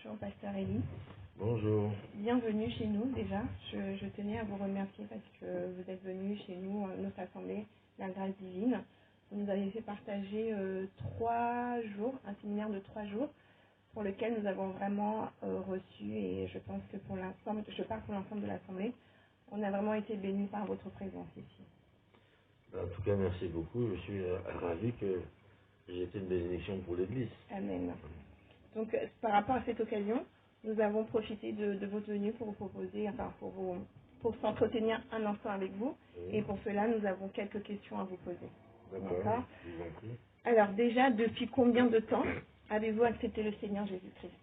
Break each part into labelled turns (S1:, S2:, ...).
S1: Bonjour, Pasteur Elie.
S2: Bonjour.
S1: Bienvenue chez nous déjà. Je tenais à vous remercier parce que vous êtes venu chez nous, notre assemblée, la grâce divine. Vous nous avez fait partager 3 jours, un séminaire de 3 jours, pour lequel nous avons vraiment reçu, et je pense que pour l'ensemble, je parle pour l'ensemble de l'assemblée, on a vraiment été bénis par votre présence ici.
S2: En tout cas, merci beaucoup. Je suis ravi que j'ai été une bénédiction pour l'Église.
S1: Amen. Donc, par rapport à cette occasion, nous avons profité de votre venue pour vous proposer, pour s'entretenir un instant avec vous.
S2: Oui.
S1: Et pour cela, nous avons quelques questions à vous poser.
S2: D'accord, je vous en prie.
S1: Alors déjà, depuis combien de temps avez-vous accepté le Seigneur Jésus-Christ?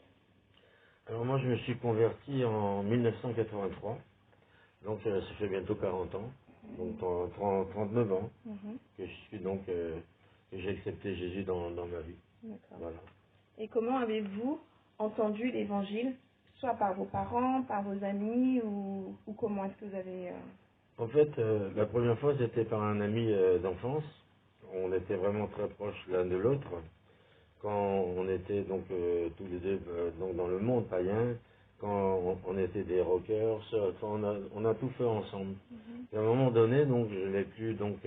S2: Alors moi, je me suis converti en 1983. Donc ça fait bientôt 40 ans. Donc 39 ans que je suis donc que j'ai accepté Jésus dans ma vie.
S1: D'accord.
S2: Voilà.
S1: Et comment avez-vous entendu l'Évangile, soit par vos parents, par vos amis, ou comment est-ce que vous avez...
S2: En fait, la première fois, c'était par un ami d'enfance. On était vraiment très proches l'un de l'autre. Quand on était donc tous les deux donc dans le monde païen, quand on était des rockers, on a tout fait ensemble. Et à un moment donné, donc je l'ai plus donc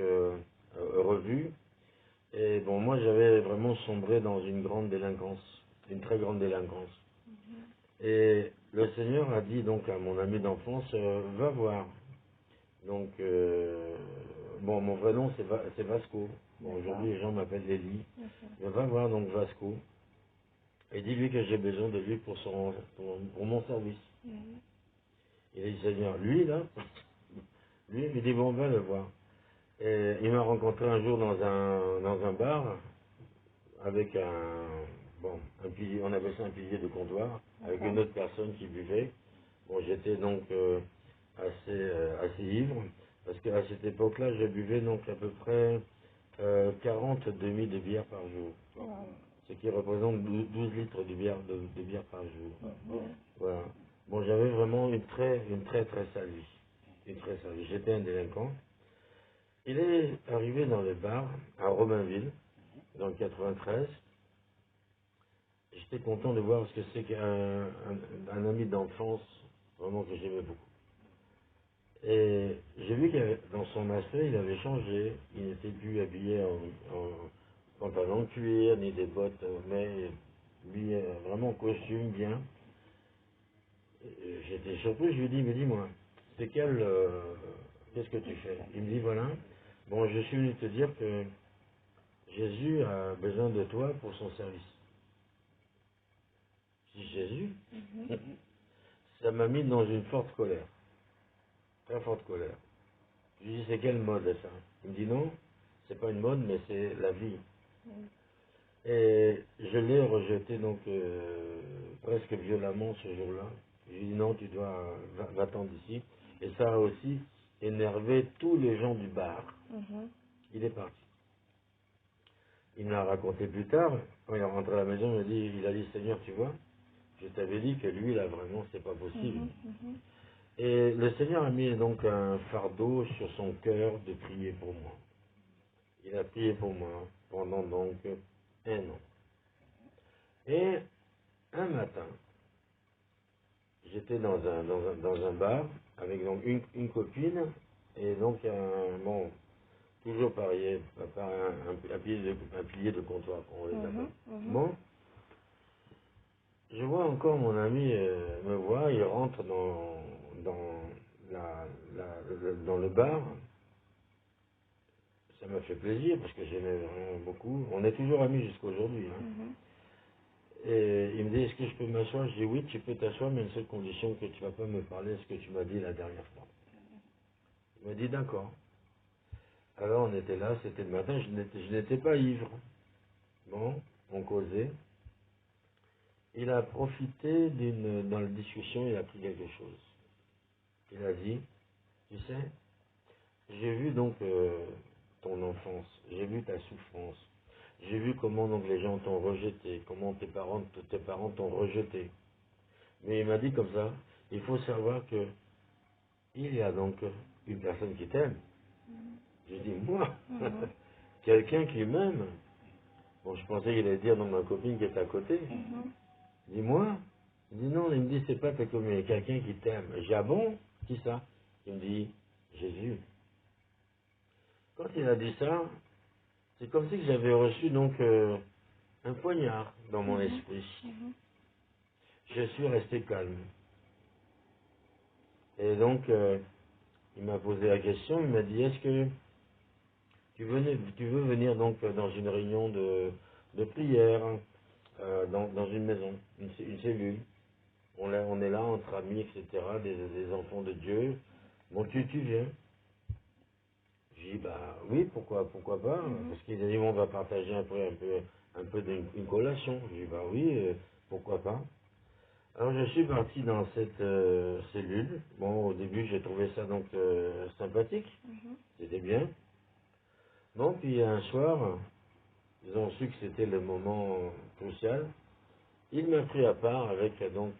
S2: revu. Et bon, moi j'avais vraiment sombré dans une grande délinquance, une très grande délinquance. Et le Seigneur a dit donc à mon ami d'enfance, va voir. Donc bon, mon vrai nom c'est Vasco. Bon, aujourd'hui les gens m'appellent Elie. Mais va voir donc Vasco. Et dis-lui que j'ai besoin de lui pour mon service. Il a dit, Seigneur, lui là, lui, il dit, bon, va le voir. Et il m'a rencontré un jour dans un bar, avec un pilier, on appelle ça un pilier de comptoir, avec une autre personne qui buvait. Bon, j'étais donc assez ivre, parce qu'à cette époque-là, je buvais donc à peu près 40 demi de bière par jour.
S1: Wow.
S2: Ce qui représente 12 litres de bière par jour. Voilà. Bon, j'avais vraiment une très sale vie. Une très sale vie. J'étais un délinquant. Il est arrivé dans le bar à Romainville, dans le 93. J'étais content de voir ce que c'est qu'un ami d'enfance, vraiment que j'aimais beaucoup. Et j'ai vu que dans son aspect, il avait changé. Il n'était plus habillé en pantalon de cuir, ni des bottes, mais lui, vraiment en costume, bien. J'étais surpris, je lui dis, mais dis-moi, qu'est-ce que tu fais? Il me dit, voilà, bon, je suis venu te dire que Jésus a besoin de toi pour son service. Je dis, Jésus? Ça m'a mis dans une forte colère, très forte colère. Je lui dis, c'est quelle mode ça? Il me dit, non, c'est pas une mode, mais c'est la vie. Et je l'ai rejeté donc presque violemment ce jour-là. Je lui ai dit non, tu dois, va-t'en d'ici. Et ça a aussi énervé tous les gens du bar. Il est parti. Il me l'a raconté plus tard, quand il est rentré à la maison, il a dit, Seigneur, tu vois, je t'avais dit que lui, là, vraiment, c'est pas possible. Et le Seigneur a mis donc un fardeau sur son cœur de prier pour moi. Il a prié pour moi pendant donc 1 an. Et un matin, j'étais dans un bar avec donc une copine et donc toujours pareil, par un pilier de comptoir, on les appelle. Bon, je vois encore mon ami me voir, il rentre dans, dans le bar. Ça m'a fait plaisir parce que j'aimais vraiment beaucoup. On est toujours amis jusqu'à aujourd'hui. Et il me dit, est-ce que je peux m'asseoir? Je dis, oui, tu peux t'asseoir, mais à une seule condition, que tu ne vas pas me parler de ce que tu m'as dit la dernière fois. Il m'a dit, d'accord. Alors on était là, c'était le matin, je n'étais pas ivre. Bon, on causait. Il a profité dans la discussion, il a pris quelque chose. Il a dit, tu sais, j'ai vu donc ton enfance, j'ai vu ta souffrance, j'ai vu comment donc les gens t'ont rejeté, comment tes parents t'ont rejeté. Mais il m'a dit comme ça, il faut savoir que il y a donc une personne qui t'aime. J'ai dit, moi, quelqu'un qui m'aime. Bon, je pensais qu'il allait dire, non, ma copine qui est à côté. Dis-moi. Il dit non, il me dit c'est pas ta commune, il y a quelqu'un qui t'aime. Je dis ah bon? Qui ça? Il me dit Jésus. Quand il a dit ça, c'est comme si j'avais reçu donc un poignard dans mon esprit. Je suis resté calme. Et donc il m'a posé la question, il m'a dit est-ce que tu veux venir donc dans une réunion de prière, dans une maison, une cellule. On est là entre amis, etc., des enfants de Dieu. Bon, tu viens. J'ai dit, bah oui, pourquoi pas, parce qu'ils ont dit, on va partager un peu d'une collation. J'ai dit, bah oui, pourquoi pas. Alors je suis parti dans cette cellule. Bon, au début, j'ai trouvé ça donc sympathique, c'était bien. Bon, puis un soir, ils ont su que c'était le moment crucial. Il m'a pris à part avec donc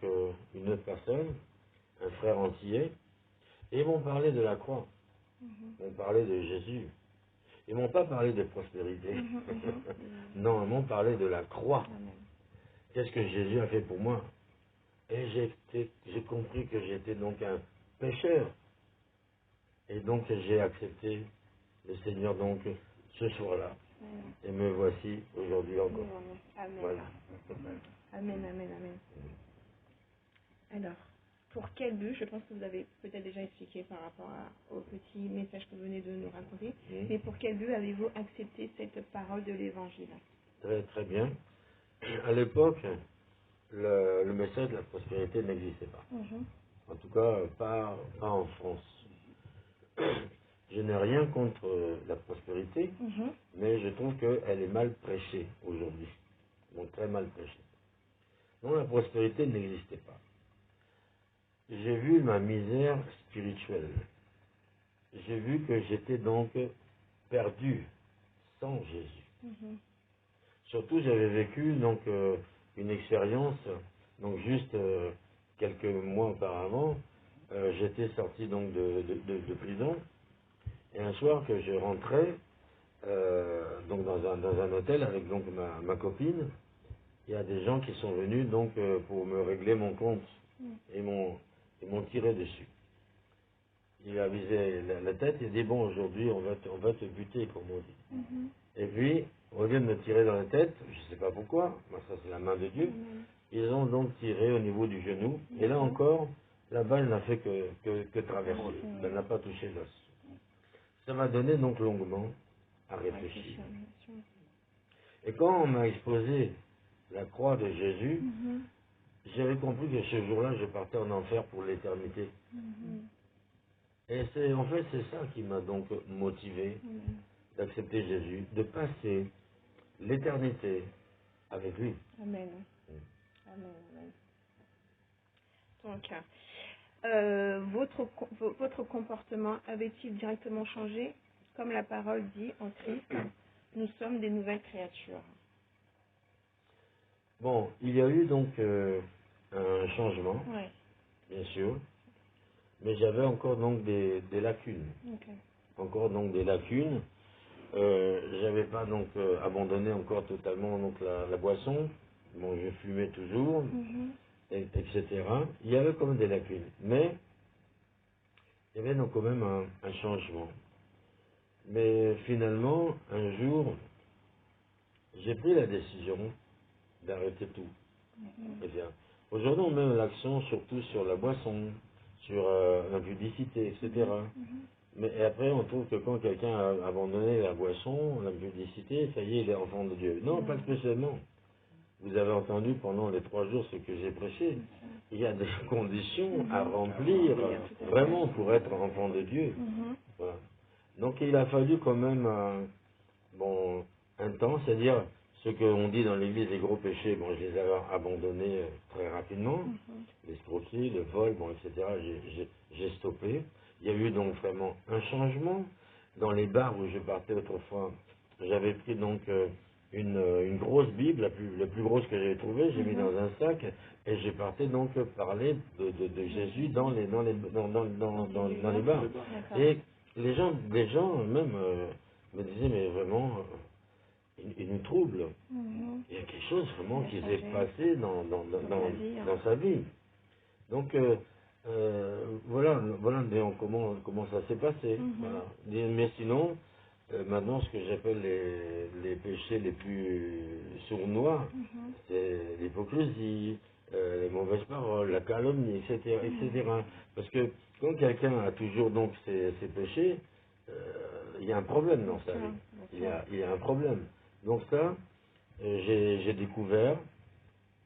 S2: une autre personne, un frère antillais, et ils m'ont parlé de la croix. Ils m'ont parlé de Jésus. Ils m'ont pas parlé de prospérité. Non, ils m'ont parlé de la croix. Qu'est-ce que Jésus a fait pour moi? Et j'ai compris que j'étais donc un pécheur. Et donc j'ai accepté le Seigneur donc ce soir-là. Et me voici aujourd'hui encore.
S1: Amen.
S2: Voilà.
S1: Amen, amen, amen. Alors, pour quel but, je pense que vous avez peut-être déjà expliqué par rapport au petit message que vous venez de nous raconter, mais pour quel but avez-vous accepté cette parole de l'Évangile?
S2: Très très bien. À l'époque, le message de la prospérité n'existait pas. En tout cas, pas en France. Je n'ai rien contre la prospérité, mais je trouve qu'elle est mal prêchée aujourd'hui. Donc très mal prêchée. Donc la prospérité n'existait pas. J'ai vu ma misère spirituelle. J'ai vu que j'étais donc perdu sans Jésus. Surtout, j'avais vécu donc une expérience, donc juste quelques mois auparavant, j'étais sorti donc de prison, et un soir que je rentrais donc dans un hôtel avec donc ma copine, il y a des gens qui sont venus donc pour me régler mon compte et ils m'ont tiré dessus. Il a visé la tête, il a dit bon aujourd'hui on va te buter comme on dit. Et puis au lieu de me tirer dans la tête, je ne sais pas pourquoi, mais ça c'est la main de Dieu, ils ont donc tiré au niveau du genou et là encore la balle n'a fait que traverser, elle n'a pas touché l'os. Ça m'a donné donc longuement à réfléchir. Et quand on m'a exposé la croix de Jésus, j'avais compris que ce jour-là, je partais en enfer pour l'éternité. Et en fait, c'est ça qui m'a donc motivé d'accepter Jésus, de passer l'éternité avec lui.
S1: Amen. Amen, amen. Donc, votre comportement avait-il directement changé? Comme la parole dit en Christ, nous sommes des nouvelles créatures.
S2: Bon, il y a eu donc un changement, bien sûr, mais j'avais encore donc des lacunes. Encore donc des lacunes. J'avais pas donc abandonné encore totalement donc la boisson. Bon, je fumais toujours, etc. Il y avait quand même des lacunes, mais il y avait donc quand même un changement. Mais finalement, un jour, j'ai pris la décision d'arrêter tout. Eh bien, aujourd'hui, on met l'accent surtout sur la boisson, sur l'impudicité, etc. Mais et après, on trouve que quand quelqu'un a abandonné la boisson, l'impudicité, ça y est, il est enfant de Dieu. Non, pas spécialement. Vous avez entendu pendant les 3 jours ce que j'ai prêché. Il y a des conditions à remplir vraiment pour être enfant de Dieu. Voilà. Donc il a fallu quand même un temps, c'est-à-dire ce qu'on dit dans l'Église, les gros péchés, bon, je les ai abandonnés très rapidement, l'escroquerie, le vol, bon, etc., j'ai stoppé. Il y a eu donc vraiment un changement. Dans les bars où je partais autrefois, j'avais pris donc une grosse Bible, la plus grosse que j'avais trouvée, j'ai mis dans un sac, et j'ai parté donc parler de Jésus dans les bars. Et les gens même me disaient, mais vraiment, il nous trouble.
S1: Mhm.
S2: Il y a quelque chose vraiment
S1: Il a
S2: qui s'est
S1: changé
S2: passé
S1: sa vie, hein.
S2: dans sa vie. Donc, voilà disons, comment ça s'est passé.
S1: Mhm.
S2: Voilà. Mais sinon, maintenant, ce que j'appelle les péchés les plus sournois,
S1: Mhm.
S2: c'est l'hypocrisie, les mauvaises paroles, la calomnie, etc., etc. Parce que quand quelqu'un a toujours donc ses péchés, il y a un problème dans
S1: Bien
S2: sa
S1: sûr,
S2: vie.
S1: bien sûr.
S2: Il y a un problème. Donc ça, j'ai découvert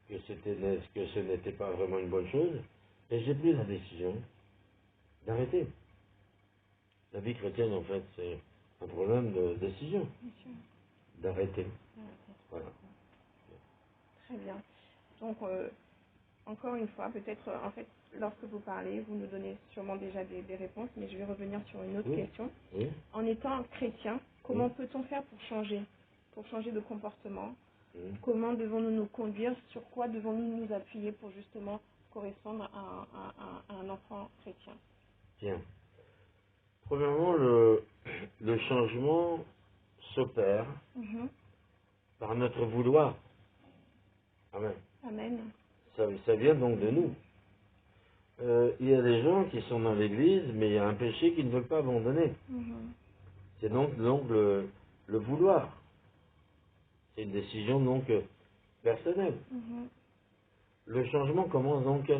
S2: que ce n'était pas vraiment une bonne chose, et j'ai pris la décision d'arrêter. La vie chrétienne, en fait, c'est un problème de décision,
S1: Bien sûr.
S2: d'arrêter.
S1: Ouais,
S2: Voilà.
S1: très bien. Donc, encore une fois, peut-être, en fait, lorsque vous parlez, vous nous donnez sûrement déjà des réponses, mais je vais revenir sur une autre
S2: Oui,
S1: question.
S2: oui,
S1: En étant chrétien,
S2: oui,
S1: comment peut-on faire pour changer de comportement?
S2: oui.
S1: Comment devons-nous nous conduire? Sur quoi devons-nous nous appuyer pour justement correspondre à un enfant chrétien?
S2: Tiens. Premièrement, le changement s'opère
S1: Mhm.
S2: par notre vouloir. Amen.
S1: Amen.
S2: Ça vient donc de nous. Il y a des gens qui sont dans l'église, mais il y a un péché qu'ils ne veulent pas abandonner.
S1: Mhm.
S2: C'est donc le vouloir. C'est une décision donc personnelle.
S1: Mhm.
S2: Le changement commence donc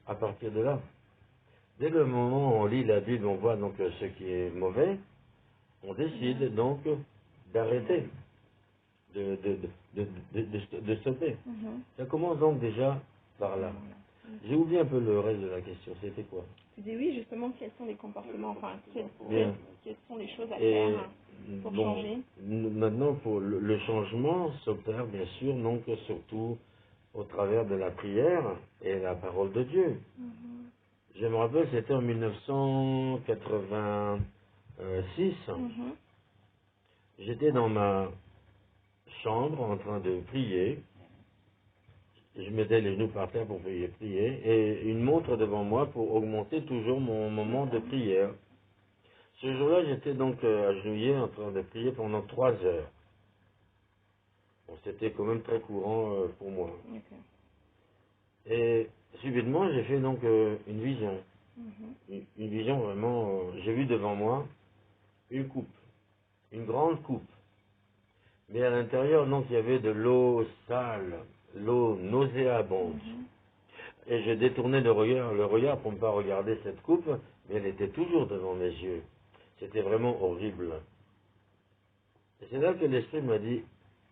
S2: à partir de là. Dès le moment où on lit la Bible, on voit donc ce qui est mauvais, on décide donc d'arrêter, de, de, de stopper.
S1: Mhm.
S2: Ça commence donc déjà par là. J'ai oublié un peu le reste de la question, c'était quoi?
S1: Tu dis oui, justement, quels sont les comportements, enfin,
S2: Bien.
S1: quelles sont les choses à
S2: Et
S1: faire pour
S2: bon,
S1: changer?
S2: maintenant, pour le changement s'opère bien sûr, donc surtout au travers de la prière et la parole de Dieu.
S1: Mhm.
S2: Je me rappelle, c'était en 1986.
S1: Mhm.
S2: J'étais dans ma chambre en train de prier. Je mettais les genoux par terre pour prier, et une montre devant moi pour augmenter toujours mon moment de prière. Ce jour-là, j'étais donc agenouillé en train de prier pendant 3 heures. Bon, c'était quand même très courant pour moi.
S1: Ok.
S2: Et subitement, j'ai fait donc une vision.
S1: Mhm.
S2: Une vision vraiment, j'ai vu devant moi une coupe, une grande coupe. Mais à l'intérieur, donc, il y avait de l'eau sale, l'eau nauséabonde.
S1: Mhm.
S2: Et je détournais le regard pour ne pas regarder cette coupe, mais elle était toujours devant mes yeux. C'était vraiment horrible. Et c'est là que l'Esprit m'a dit,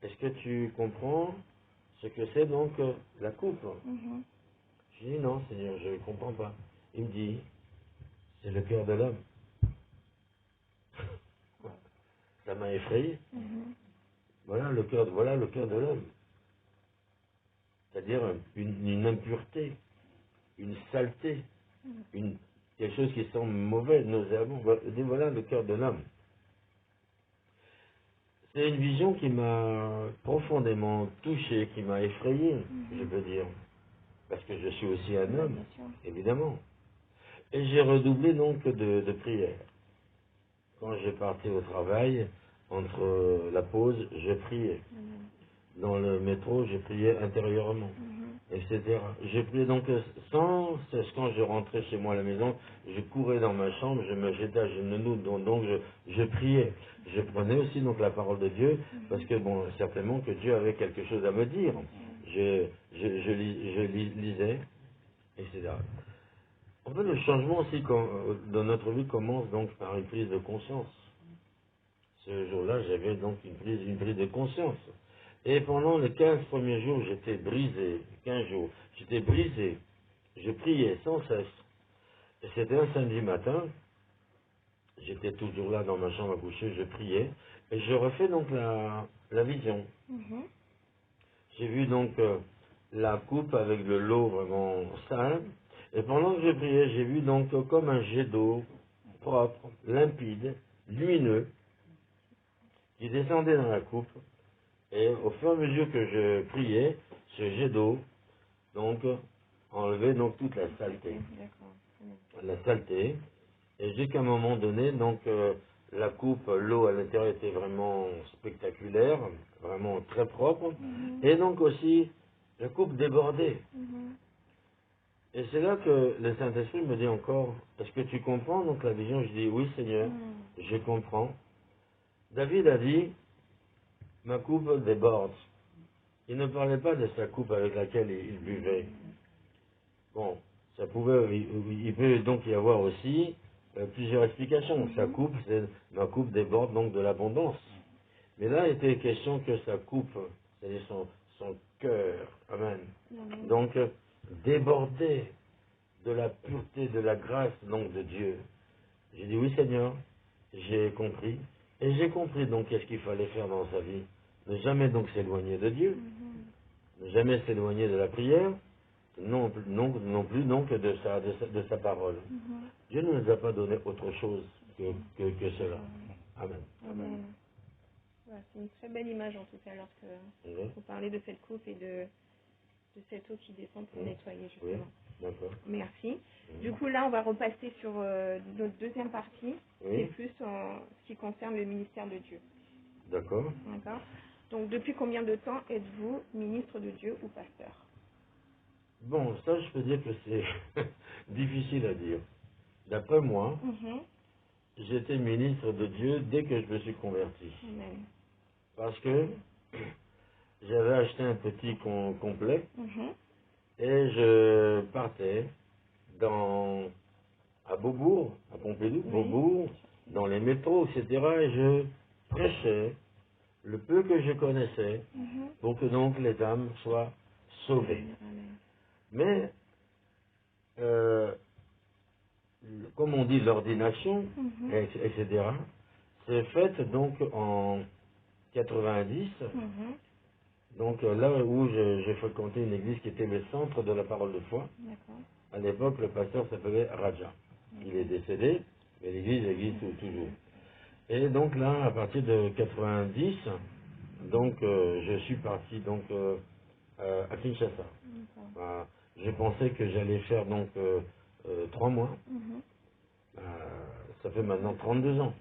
S2: est-ce que tu comprends ce que c'est donc la coupe?
S1: Mhm.
S2: J'ai dit, non, Seigneur, je ne comprends pas. Il me dit, c'est le cœur de l'homme. Ça m'a effrayé.
S1: Mhm.
S2: Voilà le cœur de l'homme. C'est-à-dire une impureté, une saleté, quelque chose qui semble mauvais, nauséabond. Voilà le cœur de l'homme. C'est une vision qui m'a profondément touché, qui m'a effrayé, je peux dire. Parce que je suis aussi un
S1: Ouais,
S2: homme,
S1: bien sûr.
S2: évidemment. Et j'ai redoublé donc de prière. Quand je partais au travail, entre la pause, je priais.
S1: Mhm.
S2: Dans le métro, je priais intérieurement,
S1: Mhm.
S2: etc. Je priais donc sans cesse. Quand je rentrais chez moi à la maison, je courais dans ma chambre, je me jetais à genoux, donc je priais. Je prenais aussi donc la parole de Dieu, parce que bon, certainement que Dieu avait quelque chose à me dire. Lisais, etc. En fait, le changement aussi dans notre vie commence donc par une prise de conscience. Ce jour-là, j'avais donc une prise de conscience. Et pendant les 15 premiers jours, j'étais brisé. 15 jours, j'étais brisé. Je priais sans cesse. Et c'était un samedi matin. J'étais toujours là dans ma chambre à coucher, je priais. Et je refais donc la vision.
S1: Mhm.
S2: J'ai vu donc la coupe avec de l'eau vraiment sale. Et pendant que je priais, j'ai vu donc comme un jet d'eau propre, limpide, lumineux, qui descendait dans la coupe. Et au fur et à mesure que je priais, ce jet d'eau, donc, enlevait donc toute la saleté.
S1: D'accord.
S2: La saleté. Et jusqu'à un moment donné, donc, La coupe, l'eau à l'intérieur était vraiment spectaculaire, vraiment très propre. Et donc aussi, la coupe débordait. Et c'est là que le Saint-Esprit me dit encore, est-ce que tu comprends donc la vision? Je dis, oui Seigneur, je comprends. David a dit, ma coupe déborde. Il ne parlait pas de sa coupe avec laquelle il buvait. Bon, ça pouvait, il peut donc y avoir aussi plusieurs explications. Sa coupe, c'est ma coupe déborde donc de l'abondance. Mais là, il était question que sa coupe, c'est-à-dire son cœur, amen, donc débordait de la pureté, de la grâce donc de Dieu. J'ai dit oui Seigneur, j'ai compris. Et j'ai compris donc qu'est-ce qu'il fallait faire dans sa vie. Ne jamais donc s'éloigner de Dieu, ne jamais s'éloigner de la prière, non plus donc de sa parole. Dieu ne nous a pas donné autre chose que cela. Amen.
S1: Amen. Voilà, c'est une très belle image en tout cas lorsque vous parlez de cette coupe et de cette eau qui descend pour nettoyer justement.
S2: Oui, d'accord.
S1: Merci. Du coup là on va repasser sur notre deuxième partie, qui est plus en ce qui concerne le ministère de Dieu.
S2: D'accord.
S1: D'accord. Donc depuis combien de temps êtes-vous ministre de Dieu ou pasteur?
S2: Bon, ça je peux dire que c'est difficile à dire. D'après moi, j'étais ministre de Dieu dès que je me suis converti.
S1: Amen.
S2: Parce que j'avais acheté un petit complet et je partais à Beaubourg, à Pompidou, Beaubourg, dans les métros, etc. Et je prêchais le peu que je connaissais pour que donc les âmes soient sauvées. Mais, comme on dit, l'ordination, etc., c'est faite donc en 90. Donc là où j'ai fréquenté une église qui était le centre de la parole de foi. À l'époque, le pasteur s'appelait Raja. Il est décédé, mais l'église existe toujours. Et donc là, à partir de 90, donc je suis parti donc à Kinshasa. Je pensais que j'allais faire donc 3 mois. Ça fait maintenant 32 ans.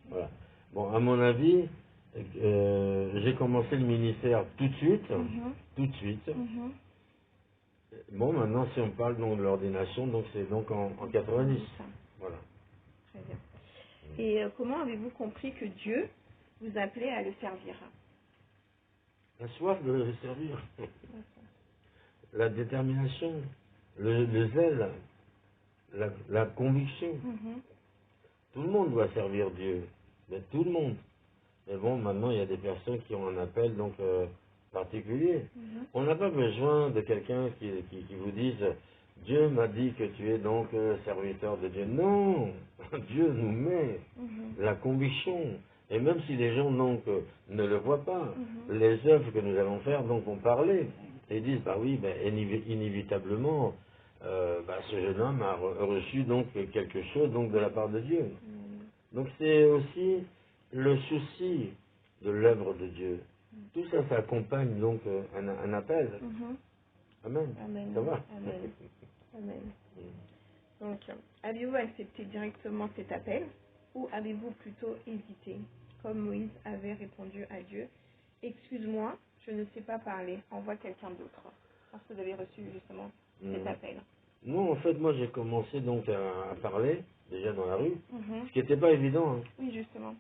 S2: Voilà. Bon, à mon avis, j'ai commencé le ministère tout de suite. Tout de suite. Bon, maintenant, si on parle donc de l'ordination, donc c'est donc en 90. Voilà.
S1: Très bien. Et comment avez-vous compris que Dieu vous appelait à le servir?
S2: La soif de le servir. La détermination, le zèle, la conviction. Tout le monde doit servir Dieu. Mais tout le monde. Mais bon, maintenant, il y a des personnes qui ont un appel donc particulier. On n'a pas besoin de quelqu'un qui vous dise « Dieu m'a dit que tu es donc serviteur de Dieu ». Non, Dieu nous met la conviction. Et même si les gens donc ne le voient pas, les œuvres que nous allons faire donc vont parler. Et disent « Bah oui, bah, inévitablement, ce jeune homme a reçu donc quelque chose donc de la part de Dieu ». Donc c'est aussi le souci de l'œuvre de Dieu. Tout ça, ça accompagne donc un appel. Amen.
S1: Amen.
S2: Ça va?
S1: Amen. Amen. Donc, avez-vous accepté directement cet appel ou avez-vous plutôt hésité, comme Moïse avait répondu à Dieu, « Excuse-moi, je ne sais pas parler, envoie quelqu'un d'autre » parce que vous avez reçu justement cet appel.
S2: Non, en fait, moi j'ai commencé donc à parler, déjà dans la rue, ce qui n'était pas évident. Hein.
S1: Oui, justement.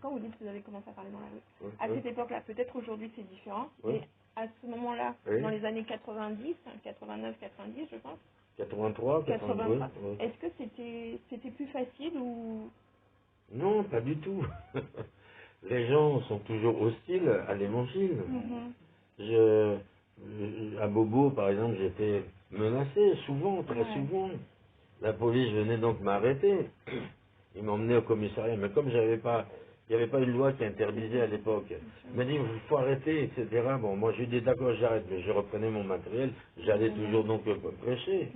S1: Quand vous dites que vous avez commencé à parler dans la rue, à cette époque-là, peut-être aujourd'hui c'est différent, mais à ce moment-là, dans les années 90, 89, 90, je pense.
S2: 83, 83.
S1: Est-ce que c'était plus facile ou...
S2: Non, pas du tout. Les gens sont toujours hostiles à l'évangile. À Bobo, par exemple, j'étais menacé souvent, très souvent. La police venait donc m'arrêter. Ils m'emmenaient au commissariat, mais comme il n'y avait pas une loi qui interdisait à l'époque. Ils m'ont dit, il faut arrêter, etc. Bon, moi j'ai dit, d'accord, j'arrête, mais je reprenais mon matériel, j'allais toujours donc prêcher.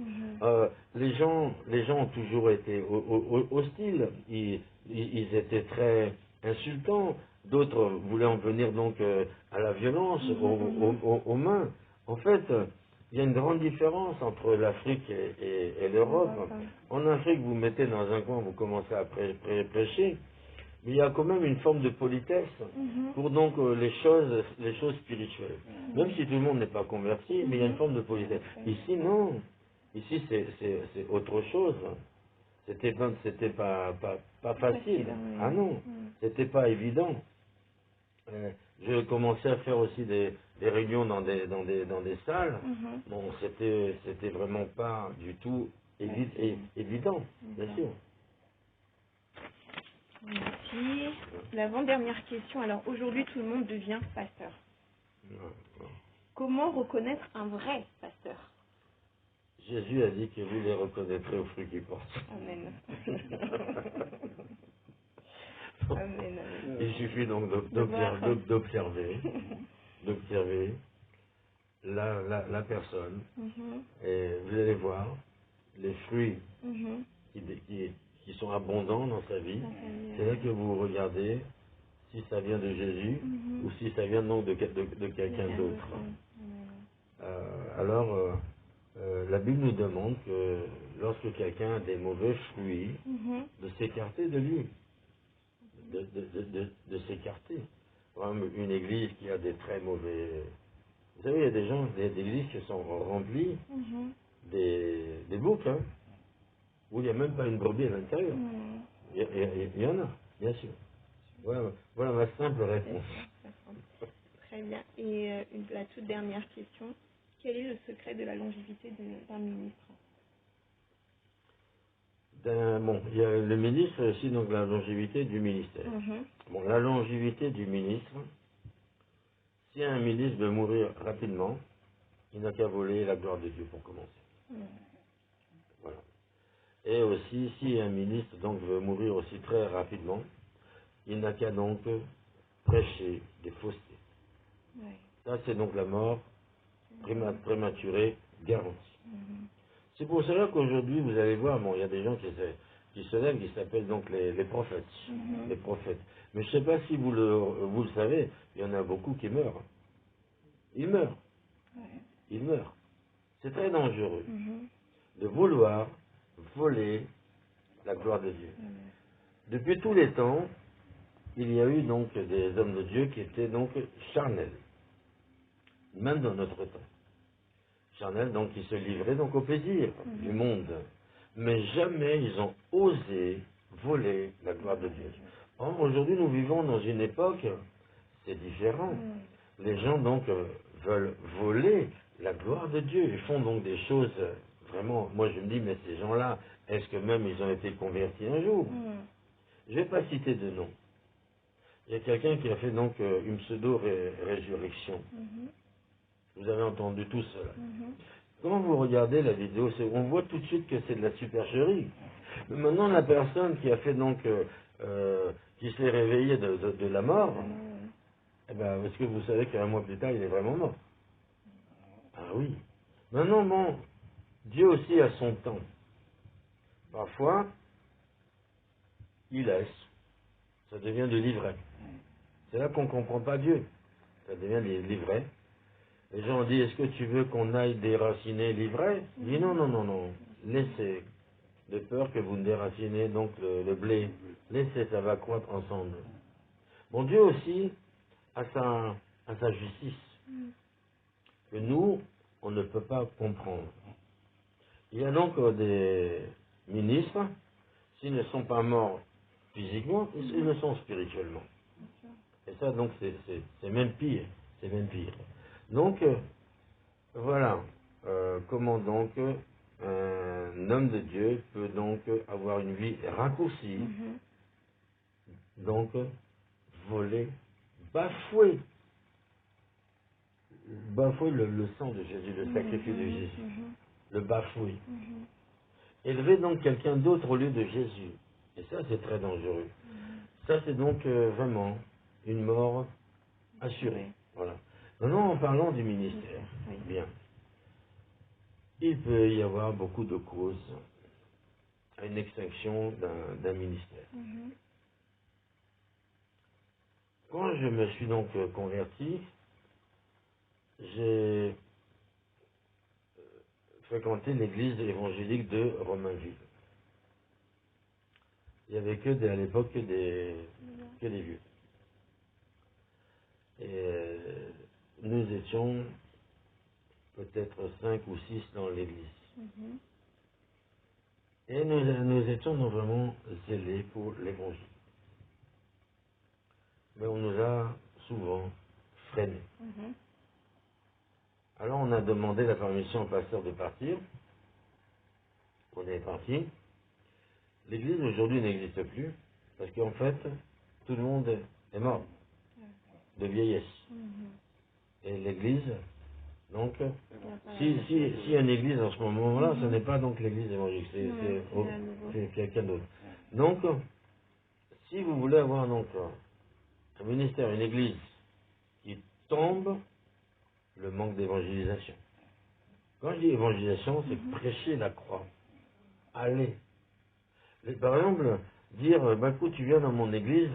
S2: Les gens ont toujours été hostiles, ils étaient très insultants. D'autres voulaient en venir donc à la violence, aux mains. En fait, il y a une grande différence entre l'Afrique et l'Europe. En Afrique, vous mettez dans un coin, vous commencez à prêcher, mais il y a quand même une forme de politesse pour donc les choses spirituelles. Même si tout le monde n'est pas converti, mais il y a une forme de politesse. Ici, non. Ici, c'est autre chose. C'était pas facile. Ah non, c'était pas évident. Je commençais à faire aussi des réunions dans des salles. Bon, c'était vraiment pas du tout évident, bien sûr.
S1: Merci. L'avant-dernière question. Alors aujourd'hui, tout le monde devient pasteur. Comment reconnaître un vrai pasteur?
S2: Jésus a dit que vous les reconnaîtrez aux fruits qu'ils portent.
S1: Amen. Amen.
S2: Il suffit donc d'observer la personne, et vous allez voir les fruits qui sont abondants dans sa vie. C'est là que vous regardez si ça vient de Jésus ou si ça vient donc de quelqu'un d'autre. Alors, la Bible nous demande que lorsque quelqu'un a des mauvais fruits, de s'écarter de lui, de s'écarter. Comme une église qui a des très mauvais... Vous savez, il y a des églises qui sont remplies des boucs, hein, où il n'y a même pas une brebis à l'intérieur. Il y en a, bien sûr. Voilà ma simple réponse.
S1: Très bien. Et la toute dernière question. Quel est le secret de la longévité d'un ministre?
S2: Bon, il y a le ministre aussi, donc la longévité du ministère. Bon, la longévité du ministre, si un ministre veut mourir rapidement, il n'a qu'à voler la gloire de Dieu pour commencer. Voilà. Et aussi, si un ministre donc veut mourir aussi très rapidement, il n'a qu'à donc prêcher des faussetés. Ça, c'est donc la mort prématurée garantie. C'est pour cela qu'aujourd'hui, vous allez voir, bon, il y a des gens qui se lèvent, qui s'appellent donc les prophètes. Les prophètes. Mais je ne sais pas si vous le savez, il y en a beaucoup qui meurent. Ils meurent. Ils meurent. C'est très dangereux de vouloir voler la gloire de Dieu. Depuis tous les temps, il y a eu donc des hommes de Dieu qui étaient donc charnels, même dans notre temps. Charnels, donc qui se livraient donc au plaisir du monde. Mais jamais ils ont osé voler la gloire de Dieu. Or, aujourd'hui, nous vivons dans une époque, c'est différent. Les gens donc veulent voler la gloire de Dieu. Ils font donc des choses vraiment. Moi, je me dis, mais ces gens-là, est-ce que même ils ont été convertis un jour? Je ne vais pas citer de nom. Il y a quelqu'un qui a fait donc une pseudo-résurrection. Vous avez entendu tout cela. Quand vous regardez la vidéo, on voit tout de suite que c'est de la supercherie. Mais maintenant, la personne qui a fait donc, qui s'est réveillée de la mort, eh ben, est-ce que vous savez qu'un mois plus tard, il est vraiment mort? Ah oui. Maintenant, bon, Dieu aussi a son temps. Parfois, il laisse. Ça devient de l'ivraie. C'est là qu'on ne comprend pas Dieu. Ça devient de l'ivraie. Les gens disent, est-ce que tu veux qu'on aille déraciner l'ivraie? Il dit, non, non, non, non. Laissez. De peur que vous ne déracinez donc le blé. Laissez, ça va croître ensemble. Bon, Dieu aussi a sa justice. Que nous, on ne peut pas comprendre. Il y a donc des ministres, s'ils ne sont pas morts physiquement, ils le sont spirituellement. Et ça, donc, c'est même pire. C'est même pire. Donc, voilà. Comment donc un homme de Dieu peut donc avoir une vie raccourcie, donc voler, bafouer le sang de Jésus, le sacrifice de Jésus, le bafouer. Élever donc quelqu'un d'autre au lieu de Jésus. Et ça, c'est très dangereux. Ça, c'est donc vraiment une mort assurée. Voilà. Maintenant, en parlant du ministère, bien, il peut y avoir beaucoup de causes à une extinction d'un ministère. Quand je me suis donc converti, j'ai fréquenté l'église évangélique de Romainville. Il n'y avait à l'époque que des vieux. Et nous étions peut-être 5 ou 6 dans l'église. Et nous étions donc vraiment zélés pour l'évangile. Mais on nous a souvent freinés. Alors on a demandé la permission au pasteur de partir. On est parti. L'église aujourd'hui n'existe plus parce qu'en fait, tout le monde est mort de vieillesse. Et l'église, donc, si y a une église en ce moment-là, ce n'est pas donc l'église évangélique, c'est quelqu'un d'autre. Donc, si vous voulez avoir donc un ministère, une église qui tombe, le manque d'évangélisation. Quand je dis évangélisation, c'est prêcher la croix. Aller. Par exemple, dire, bah écoute, tu viens dans mon église,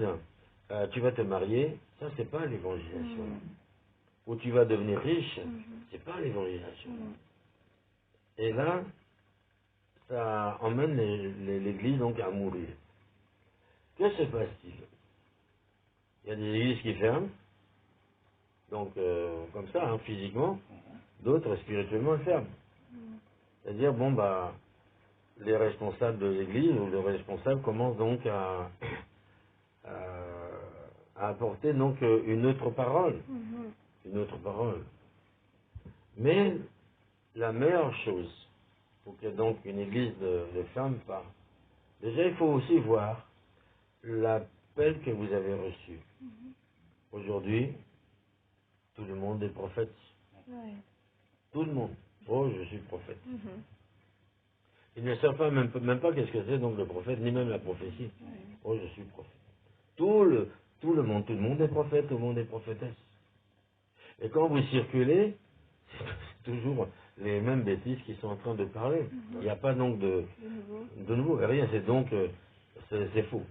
S2: tu vas te marier, ça c'est pas l'évangélisation. Ou tu vas devenir riche, c'est pas l'évangélisation. Et là, ça emmène l'église donc à mourir. Que se passe-t-il? Il y a des églises qui ferment, donc comme ça, hein, physiquement, d'autres spirituellement elles ferment. C'est-à-dire, bon bah, les responsables de l'église ou les responsables commencent donc à apporter donc une autre parole. Une autre parole. Mais la meilleure chose pour que donc une église ne ferme pas, déjà il faut aussi voir l'appel que vous avez reçu. Aujourd'hui, tout le monde est prophète. Tout le monde. Oh, je suis prophète. Ils ne savent pas même pas qu'est-ce que c'est donc le prophète, ni même la prophétie. Oh, je suis prophète. Tout le monde est prophète, tout le monde est prophétesse. Et quand vous circulez, c'est toujours les mêmes bêtises qui sont en train de parler. Il n'y a pas donc de nouveau, rien. C'est donc, c'est faux.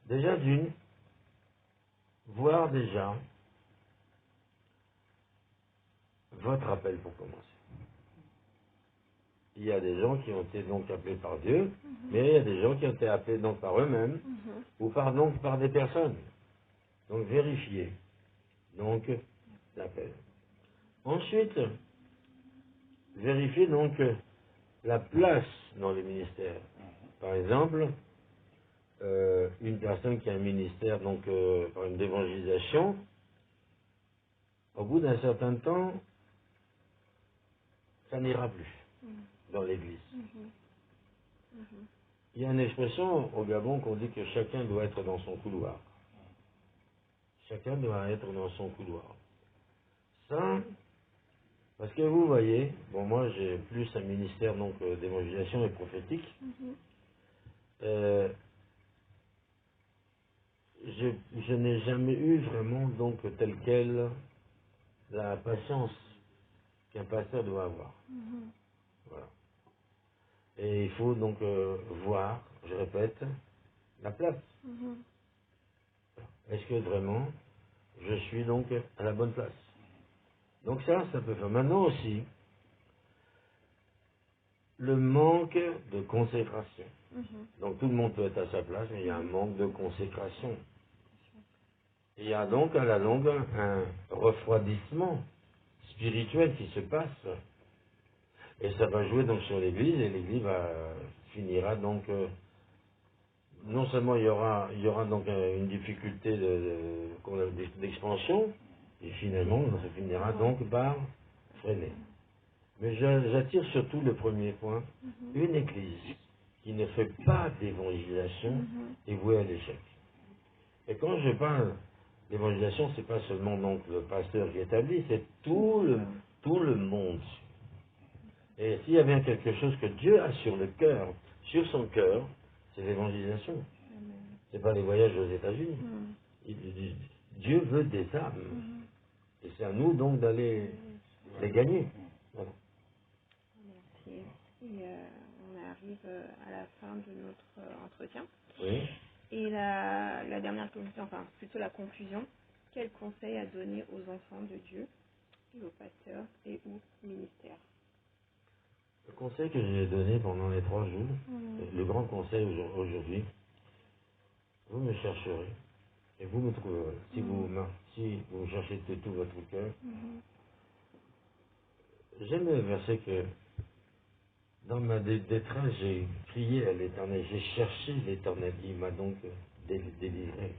S2: Déjà d'une, voir déjà votre appel pour commencer. Il y a des gens qui ont été donc appelés par Dieu, mais il y a des gens qui ont été appelés donc par eux-mêmes, ou donc par des personnes. Donc vérifiez donc l'appel. Ensuite, vérifiez donc la place dans le ministère. Par exemple, une personne qui a un ministère donc par une d'évangélisation, au bout d'un certain temps, ça n'ira plus dans l'église. Il y a une expression au Gabon qu'on dit que chacun doit être dans son couloir. Chacun doit être dans son couloir. Ça, parce que vous voyez, bon moi j'ai plus un ministère donc d'évangélisation et prophétique. Je n'ai jamais eu vraiment donc tel quel la patience qu'un pasteur doit avoir. Voilà. Et il faut donc voir, je répète, la place. Est-ce que vraiment je suis donc à la bonne place? Donc ça peut faire. Maintenant aussi, le manque de consécration. Donc tout le monde peut être à sa place, mais il y a un manque de consécration. Il y a donc à la longue un refroidissement spirituel qui se passe. Et ça va jouer donc sur l'Église, et l'Église finira donc, non seulement il y aura donc une difficulté d'expansion, et finalement ça finira donc par freiner. Mais j'attire surtout le premier point, une Église qui ne fait pas d'évangélisation est vouée à l'échec. Et quand je parle d'évangélisation, c'est pas seulement donc le pasteur qui établit, c'est tout le monde. Et s'il y a bien quelque chose que Dieu a sur le cœur, sur son cœur, c'est l'évangélisation. C'est pas les voyages aux États-Unis. Dieu veut des âmes. Et c'est à nous donc d'aller les gagner. Voilà.
S1: Merci. Et on arrive à la fin de notre entretien.
S2: Oui.
S1: Et la dernière conclusion, enfin plutôt la conclusion, quel conseil à donner aux enfants de Dieu et aux pasteurs et aux ministères?
S2: Le conseil que j'ai donné pendant les 3 jours, le grand conseil aujourd'hui, vous me chercherez et vous me trouverez. Si vous me cherchez de tout votre cœur, j'aime le verset que dans ma détresse, j'ai crié à l'Éternel, j'ai cherché l'Éternel, il m'a donc délivré.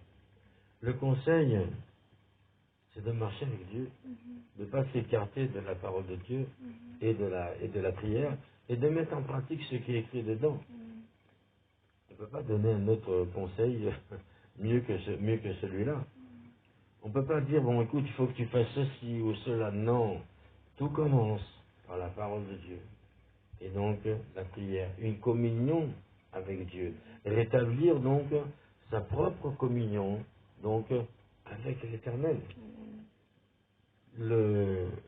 S2: Le conseil, c'est de marcher avec Dieu, de ne pas s'écarter de la parole de Dieu et de la prière, et de mettre en pratique ce qui est écrit dedans. On ne peut pas donner un autre conseil mieux que celui-là. On ne peut pas dire, bon écoute, il faut que tu fasses ceci ou cela. Non, tout commence par la parole de Dieu. Et donc la prière, une communion avec Dieu. Rétablir donc sa propre communion donc avec l'Éternel.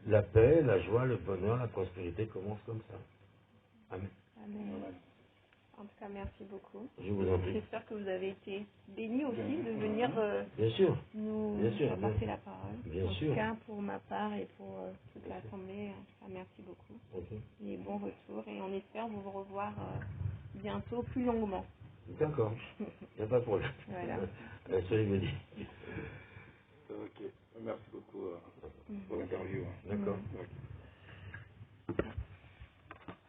S2: La paix, la joie, le bonheur, la prospérité commencent comme ça. Amen.
S1: Amen. En tout cas, merci beaucoup.
S2: Je vous en prie.
S1: J'espère que vous avez été bénis aussi de venir
S2: Bien sûr.
S1: nous
S2: Bien sûr,
S1: apporter la parole.
S2: Bien
S1: En
S2: sûr.
S1: tout cas, pour ma part et pour toute l'Assemblée, en tout cas, merci beaucoup.
S2: Ok.
S1: Et bon retour. Et on espère vous revoir bientôt plus longuement.
S2: D'accord. Il n'y a pas de problème.
S1: Voilà.
S2: Soyez bénis.
S3: Ok. Merci beaucoup pour l'interview.
S2: D'accord.
S3: Ok.